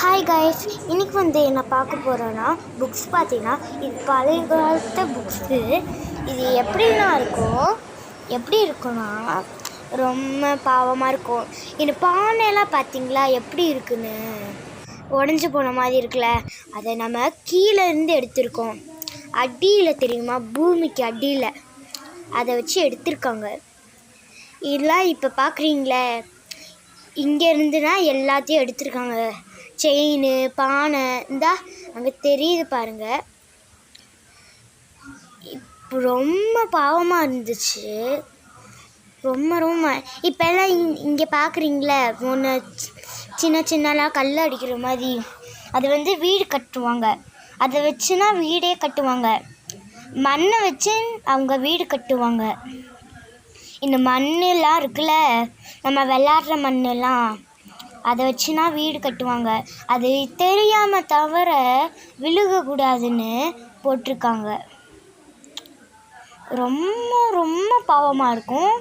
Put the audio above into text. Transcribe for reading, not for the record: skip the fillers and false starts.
Hi guys, இன்றைக்கி என்ன பார்க்க போகிறோன்னா புக்ஸ் பார்த்தீங்கன்னா இது பழைய காலத்து புக்ஸு. இது எப்படி இருக்குன்னா ரொம்ப பாவமாக இருக்கும். இந்த பானையெல்லாம் பார்த்தீங்களா எப்படி இருக்குன்னு உடஞ்சி போன மாதிரி இருக்குல்ல. அதை நம்ம கீழே இருந்து எடுத்திருக்கோம். அடியில் தெரியுமா, பூமிக்கு அடியில் அதை வச்சு எடுத்திருக்காங்க. இதெல்லாம் இப்போ பார்க்குறீங்களே, இங்கே இருந்துனா எல்லாத்தையும் எடுத்திருக்காங்க. செயின், பானை, இந்தா அங்கே தெரியுது பாருங்கள். இப்போ ரொம்ப பாவமாக இருந்துச்சு. ரொம்ப இப்போல்லாம் இங்கே பார்க்குறீங்களே, ஒன்று சின்னலாம் கல் அடிக்கிற மாதிரி அது வீடு கட்டுவாங்க. அதை வச்சுனா வீடே கட்டுவாங்க. மண்ணை வச்சு அவங்க வீடு கட்டுவாங்க. இந்த மண்ணெல்லாம் இருக்குல்ல, நம்ம விளாட்ற மண்ணெல்லாம் அதை வச்சுனா வீடு கட்டுவாங்க. அது தெரியாமல் தவிர விழுகக்கூடாதுன்னு போட்டிருக்காங்க. ரொம்ப பாவமாக இருக்கும்.